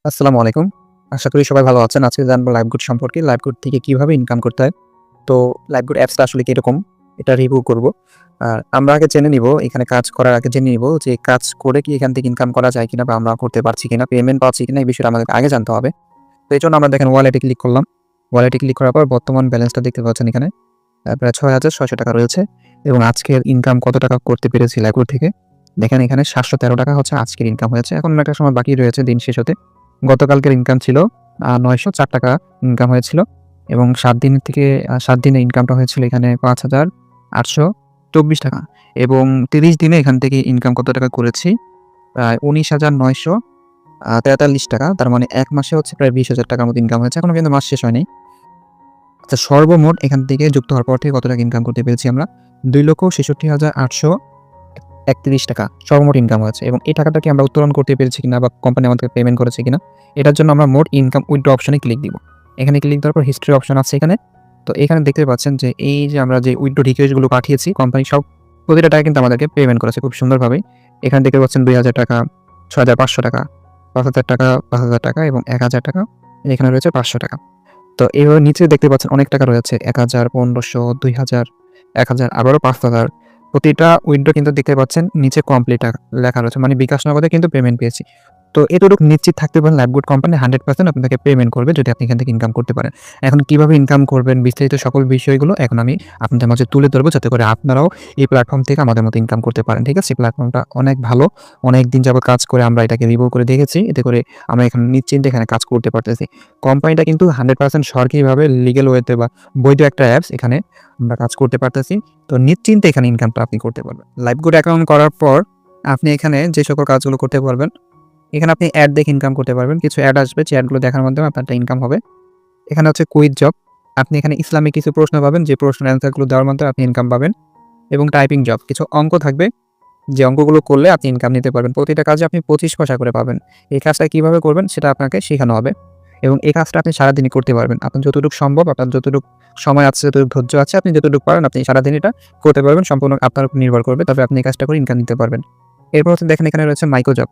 আসসালামু আলাইকুম। আশা করি সবাই ভালো আছেন। আজকে জানবো লাইভগুড সম্পর্কে। লাইভগুড থেকে কিভাবে ইনকাম করতে হয়। তো লাইভগুড অ্যাপসটা আসলে কিরকম? এটা রিভিউ করব। আর আমরা আগে জেনে নিব, এখানে কাজ করার আগে জেনে নিব যে কাজ করে কি এখান থেকে ইনকাম করা যায় কিনা বা আমরা করতে পারছি কিনা, পেমেন্ট পাচ্ছি কিনা এই বিষয়টা আমাদেরকে আগে জানতে হবে। তো এজন্য আমরা দেখেন ওয়ালেটে ক্লিক করলাম। ওয়ালেটে ক্লিক করার পর বর্তমান ব্যালেন্সটা দেখতে পাচ্ছেন এখানে। প্রায় ৳৬,৬০০ রয়েছে এবং আজকের ইনকাম কত টাকা করতে পেরেছি লাইভগুড থেকে। দেখেন এখানে ৳৭১৩ হচ্ছে আজকের ইনকাম হয়েছে। এখন একটা সময় বাকি রয়েছে দিন শেষ হতে। গতকালকের ইনকাম ছিল ৳৯০৪ ইনকাম হয়েছিল এবং ৭ দিনের থেকে ৭ দিনে ইনকামটা হয়েছিল এখানে ৳৫,৮২৪ এবং ৩০ দিনে এখান থেকে ইনকাম কত টাকা করেছি? প্রায় ৳১৯,৯৪৩ তার মানে ১ মাসে হচ্ছে প্রায় ৳২০,০০০ মতো ইনকাম হয়েছে। এখনো কিন্তু মাস শেষ হয়নি। আচ্ছা, সর্বমোট এখান থেকে যুক্ত হওয়ার পর থেকে কত টাকা ইনকাম করতে পেরেছি আমরা? ৳২,৬৬,৮৩১ সর্বমোট ইনকাম হয়েছে এবং এই টাকাটা কি আমরা উত্তোলন করতে পেরেছি কিনা বা কোম্পানি আমাদেরকে পেমেন্ট করেছে কিনা, এটার জন্য আমরা মোট ইনকাম উইথড্র অপশনে ক্লিক দিব। এখানে ক্লিক দেওয়ার পর হিস্ট্রি অপশন আছে এখানে। তো এখানে দেখতে পাচ্ছেন যে এই যে আমরা যে উইথড্র রিকোয়েস্ট গুলো পাঠিয়েছি, কোম্পানি সব প্রতিটা টাকা কিন্তু আমাদেরকে পেমেন্ট করেছে খুব সুন্দরভাবেই। এখানে দেখতে পাচ্ছেন ৳২,০০০, ৳৬,৫০০, ৳৫,০০০, ৳৫,০০০ এবং ৳১,০০০। এখানে রয়েছে ৳৫০০। তো এইভাবে নিচে দেখতে পাচ্ছেন অনেক টাকা রয়েছে। ১,০০০, ১৫০০, ২,০০০, ১,০০০ আবারও ৫,০০০। প্রতিটা উইন্ডো কিন্তু দেখতে পাচ্ছেন নিচে কমপ্লিট লেখা রয়েছে। মানে বিকাশ নগদে কিন্তু পেমেন্ট পেয়েছি। তো এতটুকু নিশ্চিত থাকতে পারেন লাইভগুড কোম্পানি 100% আপনাকে পেমেন্ট করবে যদি আপনি এখান থেকে ইনকাম করতে পারেন। এখন কিভাবে ইনকাম করবেন বিস্তারিত সকল বিষয়গুলো এখন আমি আপনাদের মাঝে তুলে ধরবো যাতে করে আপনারাও এই প্ল্যাটফর্ম থেকে আমাদের মতো ইনকাম করতে পারেন। ঠিক আছে? প্ল্যাটফর্মটা অনেক ভালো। অনেকদিন যাবত কাজ করে আমরা এটাকে রিভিউ করে দেখেছি। এতে করে আমরা এখানে নিশ্চিন্তে এখানে কাজ করতে পারতেছি। কোম্পানিটা কিন্তু 100% সরকারিভাবে লিগ্যাল ওয়েতে বা বৈধ একটা অ্যাপস, এখানে আমরা কাজ করতে পারতেছি। তো নিশ্চিন্তে এখানে ইনকামটা আপনি করতে পারবেন। লাইভগুড অ্যাকাউন্ট করার পর আপনি এখানে যে সকল কাজগুলো করতে পারবেন, এখানে আপনি অ্যাড দেখে ইনকাম করতে পারবেন। কিছু অ্যাড আসবে, যে অ্যাডগুলো দেখার মাধ্যমে আপনার একটা ইনকাম হবে। এখানে হচ্ছে কুইজ জব। আপনি এখানে ইসলামিক কিছু প্রশ্ন পাবেন, যে প্রশ্নের অ্যান্সারগুলো দেওয়ার মাধ্যমে আপনি ইনকাম পাবেন এবং টাইপিং জব। কিছু অঙ্ক থাকবে, যে অঙ্কগুলো করলে আপনি ইনকাম নিতে পারবেন। প্রতিটা কাজে আপনি 25 পয়সা করে পাবেন। এই কাজটা কিভাবে করবেন সেটা আপনাকে শেখানো হবে এবং এই কাজটা আপনি সারাদিনই করতে পারবেন। আপনার যতটুকু সম্ভব, আপনার যতটুকু সময় আছে, যতটুকু ধৈর্য আছে, আপনি যতটুকু পারেন আপনি সারাদিন এটা করতে পারবেন। সম্পূর্ণ আপনার উপর নির্ভর করবে। তবে আপনি এই কাজটা করে ইনকাম নিতে পারবেন। এরপর হচ্ছে দেখেন এখানে রয়েছে মাইক্রো জব।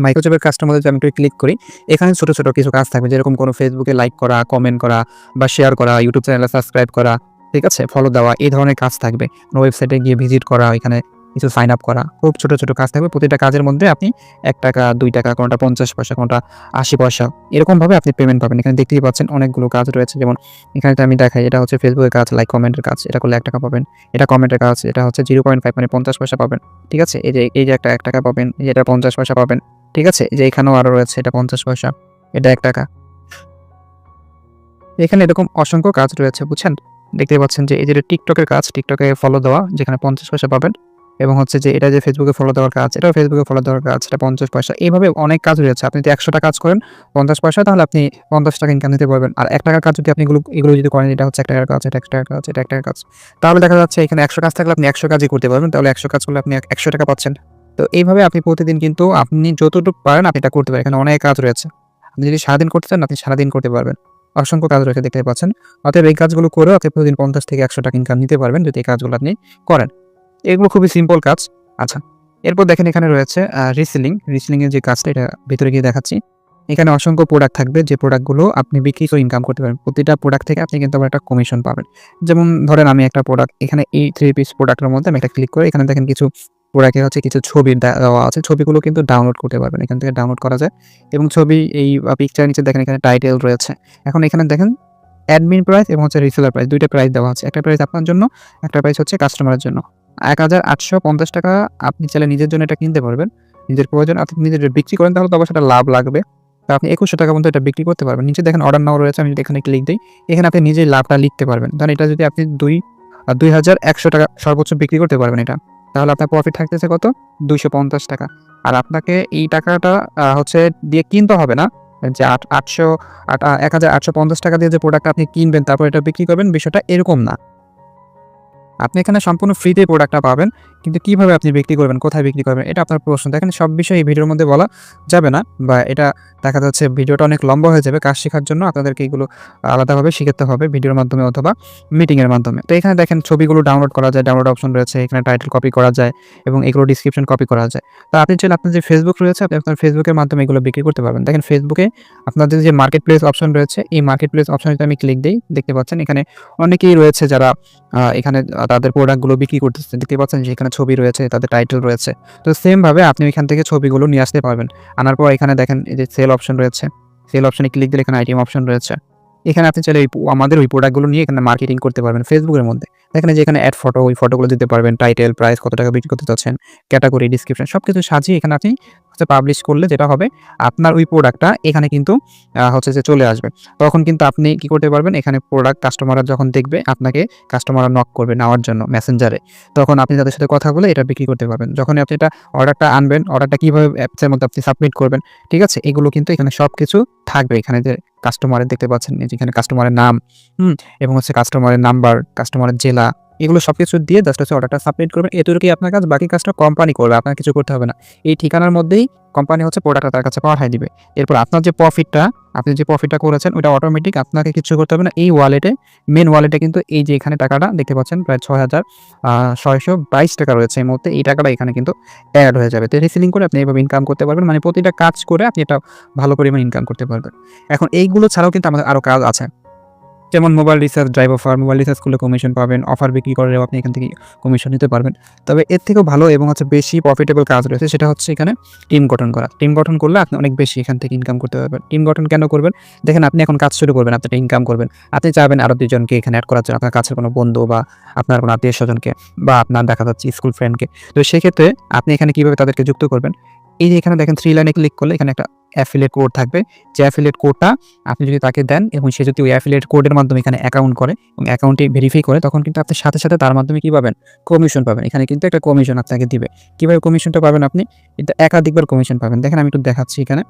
মাইক্রো জবের কাজটার মধ্যে যদি আমি একটু ক্লিক করি, এখানে ছোট, ছোট কিছু কাজ থাকবে, যেরকম কোনো ফেসবুকে লাইক করা, কমেন্ট করা বা শেয়ার করা, ইউটিউব চ্যানেলে সাবস্ক্রাইব করা, ঠিক আছে? ফলো দেওয়া, এই ধরনের কাজ থাকবে। কোনো ওয়েবসাইটে গিয়ে ভিজিট করা, এখানে কিছু সাইন আপ করা। খুব ছোট, ছোট কাজ থাকবে। প্রতিটা কাজের মধ্যে আপনি ৳১, ৳২, কোনটা ৫০ পয়সা, কোনটা ৮০ পয়সা, এরকমভাবে আপনি পেমেন্ট পাবেন। এখানে দেখতেই পাচ্ছেন অনেকগুলো কাজ রয়েছে। যেমন এখানে যদি আমি দেখাই, এটা হচ্ছে ফেসবুকের কাজ, লাইক কমেন্টের কাজ। এটা করলে ৳১ পাবেন। এটা কমেন্টের কাজ, এটা হচ্ছে 0.5 মানে ৫০ পয়সা পাবেন। ঠিক আছে? এই যে একটা ৳১ পাবেন, এই যে এটা ৫০ পয়সা পাবেন। ঠিক আছে? এই যে এখানেও আরো রয়েছে, এটা ৫০ পয়সা, এটা ৳১। এখানে এরকম অসংখ্য কাজ রয়েছে, বুঝছেন? দেখতেই পাচ্ছেন যে এই যে টিকটকের কাজ, টিকটকে ফলো দেওয়া, যেখানে ৫০ পয়সা পাবেন এবং হচ্ছে যে এটা যে ফেসবুকে ফলো দেওয়ার কাজ, এটাও ফেসবুকে ফলো দেওয়ার কাজ, এটা ৫০ পয়সা। এভাবে অনেক কাজ রয়েছে। আপনি যদি ১০০ টা কাজ করেন ৫০ পয়সা, তাহলে আপনি ৳৫০ ইনকাম নিতে পারবেন। আর ৳১ কাজ যদি আপনি এগুলো যদি করেন, এটা হচ্ছে ৳১ কাজ, এটা ৳১ কাজ, এটা ৳১ কাজ। তাহলে দেখা যাচ্ছে এখানে ১০০ কাজ থাকলে আপনি ১০০ কাজই করতে পারবেন। তাহলে ১০০ কাজ করলে আপনি ৳১০০ পাচ্ছেন। তো এইভাবে আপনি প্রতিদিন কিন্তু আপনি যতটুকু পারেন আপনি এটা করতে পারেন। এখানে অনেক কাজ রয়েছে। আপনি যদি সারাদিন করতে চান, আপনি সারাদিন করতে পারবেন। অসংখ্য কাজ রয়েছে, দেখতে পাচ্ছেন। অতএব এই কাজগুলো করেও আপনি প্রতিদিন ৳৫০ থেকে ৳১০০ ইনকাম নিতে পারবেন যদি এই কাজগুলো আপনি করেন। এগুলো খুবই সিম্পল কাজ। আচ্ছা, এরপর দেখেন এখানে রয়েছে রিসেলিং। রিসেলিং এর যে কাজটা, এটা ভিতরে গিয়ে দেখাচ্ছি। এখানে অসংখ্য প্রোডাক্ট থাকবে, যে প্রোডাক্টগুলো আপনি বিক্রি করে ইনকাম করতে পারবেন। প্রতিটা প্রোডাক্ট থেকে আপনি কিন্তু আবার একটা কমিশন পাবেন। যেমন ধরেন আমি একটা প্রোডাক্ট, এখানে এই 3 পিস প্রোডাক্টের মধ্যে আমি একটা ক্লিক করে এখানে দেখেন কিছু প্রোডাক্টের হচ্ছে কিছু ছবি দেওয়া আছে। ছবিগুলো কিন্তু ডাউনলোড করতে পারবেন। এখান থেকে ডাউনলোড করা যায় এবং ছবি এই পিকচারের নিচে দেখেন এখানে টাইটেল রয়েছে। এখন এখানে দেখেন অ্যাডমিন প্রাইস এবং হচ্ছে রিসেলার প্রাইস, ২ টা প্রাইস দেওয়া আছে। একটা প্রাইস আপনার জন্য, একটা প্রাইস হচ্ছে কাস্টমারের জন্য। ৳১,৮৫০ আপনি চাইলে নিজের জন্য এটা কিনতে পারবেন। নিজের প্রয়োজন আপনি নিজে যদি বিক্রি করেন তাহলে তো অবশ্যই এটা লাভ লাগবে। তো আপনি ৳২১০০ পর্যন্ত এটা বিক্রি করতে পারবেন। নিচে দেখেন অর্ডার নাও রয়েছে। আমি যদি এখানে ক্লিক দেই, এখানে আপনি নিজেই লাভটা লিখতে পারবেন। ধরেন এটা যদি আপনি ৳২,১০০ সর্বোচ্চ বিক্রি করতে পারবেন এটা। তাহলে আপনার প্রফিট থাকতেছে কত? ৳২৫০। আর আপনাকে এই টাকাটা হচ্ছে দিয়ে কিনতে হবে না। যে ৳১,৮৫০ দিয়ে যে প্রোডাক্টটা আপনি কিনবেন, তারপর এটা বিক্রি করবেন, বিষয়টা এরকম না। আপনি এখানে সম্পূর্ণ ফ্রিতে প্রোডাক্টটা পাবেন কিন্তু কিভাবে আপনি বিক্রি করবেন, কোথায় বিক্রি করবেন এটা আপনার প্রশ্ন। দেখেন সব বিষয় এই ভিডিওর মধ্যে বলা যাবে না, বা এটা দেখা যাচ্ছে ভিডিওটা অনেক লম্বা হয়ে যাবে। কাজ শেখার জন্য আপনাদেরকে এগুলো আলাদাভাবে শিখাতে হবে ভিডিওর মাধ্যমে অথবা মিটিংয়ের মাধ্যমে। তো এখানে দেখেন ছবিগুলো ডাউনলোড করা যায়, ডাউনলোড অপশন রয়েছে, এখানে টাইটেল কপি করা যায় এবং এগুলো ডিসক্রিপশন কপি করা যায়। তো আপনি চাইলে আপনার যে ফেসবুক রয়েছে আপনি আপনার ফেসবুকের মাধ্যমে এগুলো বিক্রি করতে পারবেন। দেখেন ফেসবুকে আপনাদের যে মার্কেট প্লেস অপশন রয়েছে, এই মার্কেট প্লেস অপশনে যদি আমি ক্লিক দেই, দেখতে পাচ্ছেন এখানে অনেকেই রয়েছে যারা এখানে তাদের প্রোডাক্টগুলো বিক্রি করতেছে। দেখতে পাচ্ছেন যে এখানে ছবি রয়েছে, তাদের টাইটেল রয়েছে। তো সেম ভাবে আপনি এখান থেকে ছবিগুলো নিয়ে আসতে পারবেন। আনার পর এখানে দেখেন এই যে সেল অপশন রয়েছে। সেল অপশনে ক্লিক দিলে এখানে আইটেম অপশন রয়েছে। এখানে আপনি চাইলে আমাদের ওই প্রোডাক্টগুলো নিয়ে এখানে মার্কেটিং করতে পারবেন ফেসবুকের মধ্যে। দেখেন যে এখানে অ্যাড ফটো, ওই ফটোগুলো দিতে পারবেন, টাইটেল, প্রাইস, কত টাকা বিক্রি করতে চাচ্ছেন, ক্যাটাগরি, ডিসক্রিপশন সবকিছু সাজিয়ে এখানে আপনি পাবলিশ করলে যেটা হবে, আপনার ওই প্রোডাক্টটা এখানে কিন্তু হচ্ছে যে চলে আসবে। তখন কিন্তু আপনি কি করতে পারবেন, এখানে প্রোডাক্ট কাস্টমাররা যখন দেখবে আপনাকে, কাস্টমাররা নক করবে নেওয়ার জন্য মেসেঞ্জারে, তখন আপনি তাদের সাথে কথা বলে এটা বিক্রি করতে পারবেন। যখনই আপনি এটা অর্ডারটা আনবেন, অর্ডারটা কিভাবে অ্যাপসের মধ্যে আপনি সাবমিট করবেন, ঠিক আছে? এগুলো কিন্তু এখানে সবকিছু থাকবে। এখানে যে কাস্টমারের দেখতে পাচ্ছেন, এই যে এখানে কাস্টমারের নাম, এবং হচ্ছে কাস্টমারের নাম্বার, কাস্টমারের জেলা, এগুলো সবকিছু দিয়ে জাস্ট হচ্ছে অর্ডারটা সাবমিট করবেন। এতটুকুই আপনার কাজ, বাকি কাজটা কোম্পানি করবে, আপনার কিছু করতে হবে না। এই ঠিকানার মধ্যেই কোম্পানি হচ্ছে প্রোডাক্টটা তার কাছে পাঠায় দিবে। এরপর আপনার যে প্রফিটটা, আপনি যে প্রফিটটা করেছেন ওটা অটোমেটিক, আপনাকে কিছু করতে হবে না। এই ওয়ালেটে, মেন ওয়ালেটে কিন্তু এই যে এখানে টাকাটা দেখতে পাচ্ছেন প্রায় ৬,৬২২ টাকা রয়েছে এই মুহূর্তে। এই টাকাটা এখানে কিন্তু এড হয়ে যাবে। তো রিসেলিং করে আপনি এইভাবে ইনকাম করতে পারবেন। মানে প্রতিটা কাজ করে আপনি এটা ভালো পরিমাণ ইনকাম করতে পারবেন। এখন এইগুলো ছাড়াও কিন্তু আমাদের আরও কাজ আছে। যেমন mobile recharge, drive offer, mobile recharge করলে কমিশন পাবেন, অফার বিক্রি করলেও আপনি এখান থেকে কমিশন নিতে পারবেন। তবে এর থেকেও ভালো এবং হচ্ছে বেশি প্রফিটেবল কাজ রয়েছে, সেটা হচ্ছে এখানে টিম গঠন করা। টিম গঠন করলে আপনি অনেক বেশি এখান থেকে ইনকাম করতে পারবেন। টিম গঠন কেন করবেন? দেখেন আপনি এখন কাজ শুরু করবেন, আপনি একটা ইনকাম করবেন। আপনি চাইবেন আরও ২ জনকে এখানে এড করার জন্য, আপনার কাছের কোনো বন্ধু বা আপনার কোনো আত্মীয়স্বজনকে, বা আপনার দেখা যাচ্ছে স্কুল ফ্রেন্ডকে। তো সেক্ষেত্রে আপনি এখানে কিভাবে তাদেরকে যুক্ত করবেন? এই যে এখানে দেখেন 3 লাইনে ক্লিক করলে এখানে একটা অ্যাফিলিয়েট কোড থাকবে। যে অ্যাফিলিয়েট কোডটা আপনি যদি তাকে দেন এবং সে যদি ওই অ্যাফিলিয়েট কোডের মাধ্যমে এখানে অ্যাকাউন্ট করে এবং অ্যাকাউন্টটি ভেরিফাই করে, তখন কিন্তু আপনি সাথে, সাথে তার মাধ্যমে কি পাবেন? কমিশন পাবেন। এখানে কিন্তু একটা কমিশন আপনাকে দিবে। কিভাবে কমিশনটা পাবেন আপনি? এটা একাধিকবার কমিশন পাবেন। দেখেন আমি একটু দেখাচ্ছি এখানে।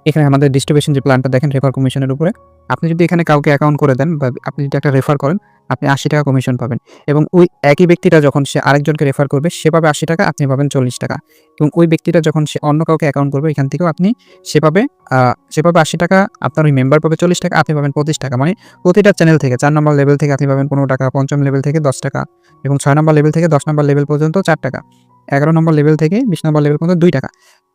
এখানে আমাদের ডিস্ট্রিবিউশন যে প্ল্যানটা দেখেন রেফার কমিশনের উপরে। আপনি যদি এখানে কাউকে অ্যাকাউন্ট করে দেন বা আপনি যদি একটা রেফার করেন, আপনি ৳৮০ কমিশন পাবেন এবং ওই একই ব্যক্তিটা যখন সে আরেকজনকে রেফার করবে সে পাবে ৳৮০, আপনি পাবেন ৳৪০ এবং ওই ব্যক্তিটা যখন সে অন্য কাউকে অ্যাকাউন্ট করবে এখান থেকেও আপনি সে পাবে ৳৮০, আপনার ওই মেম্বার পাবে ৳৪০, আপনি পাবেন ৳২৫। মানে প্রতিটা চ্যানেল থেকে ৪ নম্বর লেভেল থেকে আপনি পাবেন ৳১৫, ৫ম লেভেল থেকে ৳১০ এবং ৬ নম্বর লেভেল থেকে ১০ নম্বর লেভেল পর্যন্ত ৳৪, ১১ নম্বর লেভেল থেকে ২০ নম্বর লেভেল পর্যন্ত ৳২।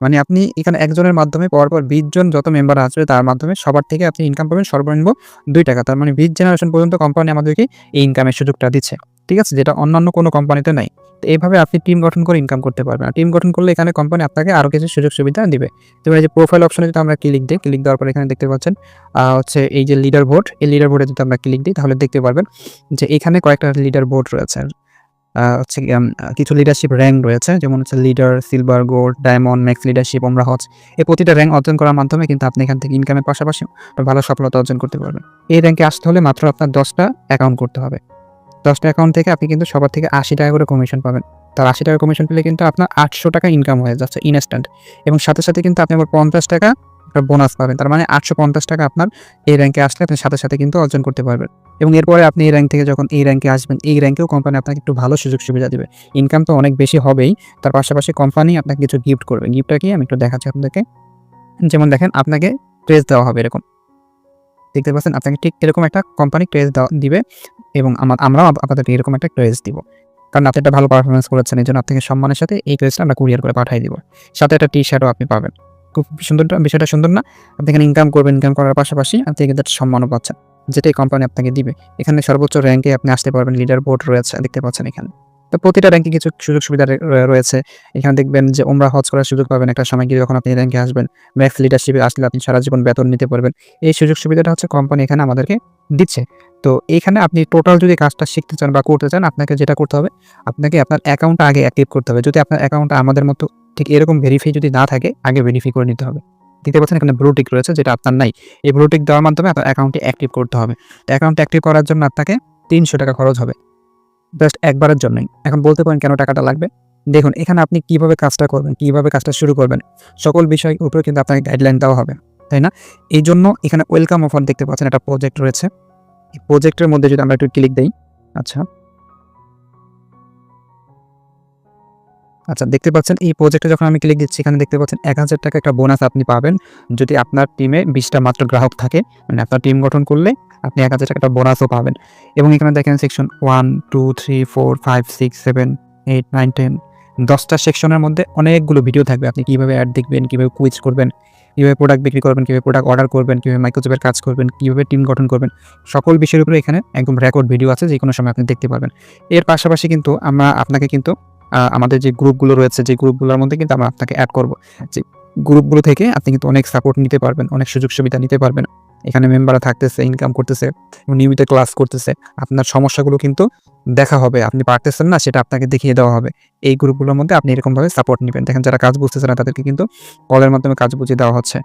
মানে আপনি এখানে একজনের মাধ্যমে পরপর ২০ জন যত মেম্বার আসবে তার মাধ্যমে সবার থেকে আপনি ইনকাম পাবেন সর্বনিম্ন ৳২। তার মানে ২০ জেনারেশন পর্যন্ত কোম্পানি আমাদেরকে এই ইনকামের সুযোগটা দিচ্ছে। ঠিক আছে? যেটা অন্যান্য কোনো কোম্পানিতে নাই। তো এভাবে আপনি টিম গঠন করে ইনকাম করতে পারবেন। আর টিম গঠন করলে এখানে কোম্পানি আপনাকে আরও কিছু সুযোগ সুবিধা দিবে। যেমন এই যে প্রোফাইল অপশনে যদি আমরা ক্লিক দিই, ক্লিক দেওয়ার পর এখানে দেখতে পাচ্ছেন হচ্ছে এই যে লিডার বোর্ড, এই লিডার বোর্ডে যদি আমরা ক্লিক দিই তাহলে দেখতে পারবেন যে এখানে কয়েকটা লিডার বোর্ড রয়েছে। হচ্ছে কিছু লিডারশিপ র‍্যাংক রয়েছে, যেমন হচ্ছে leader, silver, gold, diamond, max leadership, ওমরা হজ। এই প্রতিটা র‍্যাংক অর্জন করার মাধ্যমে কিন্তু আপনি এখান থেকে ইনকামের পাশাপাশি ভালো সফলতা অর্জন করতে পারবেন। এই র‍্যাংকে আসতে হলে মাত্র আপনার ১০টা অ্যাকাউন্ট করতে হবে। ১০টা অ্যাকাউন্ট থেকে আপনি কিন্তু সবার থেকে ৳৮০ করে কমিশন পাবেন। তার ৳৮০ কমিশন পেলে কিন্তু আপনার ৳৮০০ ইনকাম হয়ে যাচ্ছে ইনস্ট্যান্ট এবং সাথে, সাথে কিন্তু আপনি আবার ৳৫০ বোনাস পাবেন। তার মানে ৳৮৫০ আপনার এই র‍্যাংকে আসলে আপনি সাথে, সাথে কিন্তু অর্জন করতে পারবেন এবং এরপরে আপনি এই র‍্যাংক থেকে যখন এই র‍্যাংকে আসবেন, এই র‍্যাংকেও কোম্পানি আপনাকে একটু ভালো সুযোগ সুবিধা দিবে। ইনকাম তো অনেক বেশি হবেই, তার পাশাপাশি কোম্পানি আপনাকে কিছু গিফট করবে। গিফটটা কি? আমি একটু দেখাচ্ছি আপনাদেরকে। যেমন দেখেন আপনাকে ক্রেজ দেওয়া হবে এরকম। দেখতে পাচ্ছেন আপনাকে ঠিক এরকম একটা কোম্পানি ক্রেজ দিবে এবং আমরাও আপনাদেরকে এরকম একটা ক্রেজ দিব। কারণ আপনি একটা ভালো পারফরম্যান্স করেছেন, এজন্য আপনাকে সম্মানের সাথে এই ক্রেজটা আমরা কুরিয়ার করে পাঠিয়ে দিব। সাথে একটা টি-শার্টও আপনি পাবেন। খুব সুন্দর, বিষয়টা সুন্দর না? আপনি এখানে ইনকাম করবেন, ইনকাম করার পাশাপাশি আপনি কিন্তু একটা সম্মানও পাচ্ছেন, যেটাই কোম্পানি আপনাকে দিবে। এখানে সর্বোচ্চ র‍্যাংকে আপনি আসতে পারবেন, লিডার বোর্ড রয়েছে দেখতে পাচ্ছেন এখানে। তো প্রতিটা র‍্যাংকে কিছু সুযোগ সুবিধা রয়েছে। এখানে দেখবেন যে ওমরা হজ করার সুযোগ পাবেন একটা সময় গিয়ে যখন আপনি এই র‍্যাংকে আসবেন। ম্যাক্স লিডারশিপে আসলে আপনি সারা জীবন বেতন নিতে পারবেন। এই সুযোগ সুবিধাটা হচ্ছে কোম্পানি এখানে আমাদেরকে দিচ্ছে। তো এইখানে আপনি টোটাল যদি কাজটা শিখতে চান বা করতে চান, আপনাকে যেটা করতে হবে, আপনাকে আপনার অ্যাকাউন্টটা আগে অ্যাক্টিভ করতে হবে। যদি আপনার অ্যাকাউন্টটা আমাদের মতো ঠিক এরকম ভেরিফাই যদি না থাকে, আগে ভেরিফাই করে নিতে হবে। দেখতে পাচ্ছেন এখানে ব্লু টিক রয়েছে, যেটা আপনার নাই। এই ব্লু টিক দেওয়ার মাধ্যমে আপনার অ্যাকাউন্টটি অ্যাক্টিভ করতে হবে। তো অ্যাকাউন্ট অ্যাক্টিভ করার জন্য আপনাকে ৳৩০০ খরচ হবে। জাস্ট একবারের জন্যই। এখন বলতে পারেন কেন টাকাটা লাগবে? দেখুন এখানে আপনি কিভাবে কাজটা করবেন, কিভাবে কাজটা শুরু করবেন, সকল বিষয়ের উপরে কিন্তু আপনাকে গাইডলাইন দেওয়া হবে। তাই না? এইজন্য এখানে ওয়েলকাম অফার দেখতে পাচ্ছেন একটা প্রজেক্ট রয়েছে। এই প্রজেক্টের মধ্যে যদি আমরা একটু ক্লিক দেই, আচ্ছা। আচ্ছা, দেখতে পাচ্ছেন এই প্রজেক্টে যখন আমি ক্লিক দিচ্ছি, এখানে দেখতে পাচ্ছেন ১,০০০ টাকা একটা বোনাস আপনি পাবেন যদি আপনার টিমে ২০টা মাত্র গ্রাহক থাকে। মানে আপনার টিম গঠন করলে আপনি ১,০০০ টাকা একটা বোনাসও পাবেন। এবং এখানে দেখেন সেকশন 1, 2, 3, 4, 5, 6, 7, 8, 9, 10 10টা সেকশনের মধ্যে অনেকগুলো ভিডিও থাকবে। আপনি কিভাবে অ্যাড দেখবেন, কিভাবে কুইজ করবেন, কিভাবে প্রোডাক্ট বিক্রি করবেন, কিভাবে প্রোডাক্ট অর্ডার করবেন, কিভাবে মাইক্রোজবের কাজ করবেন, কিভাবে টিম গঠন করবেন। সকল বিষয়ের উপরে এখানে একদম রেকর্ড ভিডিও আছে, যেকোনো সময় আপনি দেখতে পারবেন। এর পাশাপাশি কিন্তু আমরা আপনাকে কিন্তু আমাদের যে গ্রুপগুলো রয়েছে, যে গ্রুপগুলোর মধ্যে কিন্তু আমরা আপনাকে এড করব। যে গ্রুপগুলো থেকে আপনি কিন্তু অনেক সাপোর্ট নিতে পারবেন, অনেক সুযোগ সুবিধা নিতে পারবেন। এখানে মেম্বাররা থাকতেছে, ইনকাম করতেছে, নিয়মিত ক্লাস করতেছে। আপনার সমস্যাগুলো কিন্তু দেখা হবে। আপনি পারতেছেন না, সেটা আপনাকে দেখিয়ে দেওয়া হবে। এই গ্রুপগুলোর মধ্যে আপনি এরকমভাবে সাপোর্ট নিবেন। দেখেন যারা কাজ বুঝতেছে না তাদেরকে কিন্তু কলের মাধ্যমে কাজ বুঝিয়ে দেওয়া হচ্ছে।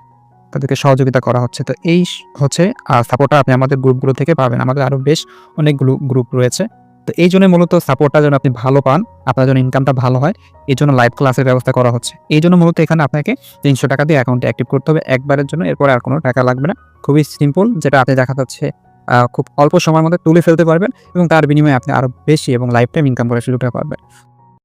তাদেরকে সহযোগিতা করা হচ্ছে। তো এই হচ্ছে সাপোর্টটা আপনি আমাদের গ্রুপগুলো থেকে পাবেন। আমাদের আরও বেশ অনেকগুলো গ্রুপ রয়েছে। তো এইজন্যই মূলত সাপোর্টটা যেন আপনি ভালো পান, আপনার যেন ইনকামটা ভালো হয়, এজন্য লাইভ ক্লাসের ব্যবস্থা করা হচ্ছে। এইজন্য মূলত এখানে আপনাকে ৳৩০০ দিয়ে অ্যাকাউন্টে অ্যাক্টিভ করতে হবে একবারের জন্য। এরপরে আর কোনো টাকা লাগবে না। খুবই সিম্পল, যেটা আপনি দেখা যাচ্ছে খুব অল্প সময়ের মধ্যে তুলে ফেলতে পারবেন এবং তার বিনিময়ে আপনি আরও বেশি এবং লাইফ টাইম ইনকাম করার সুযোগটা পাবেন।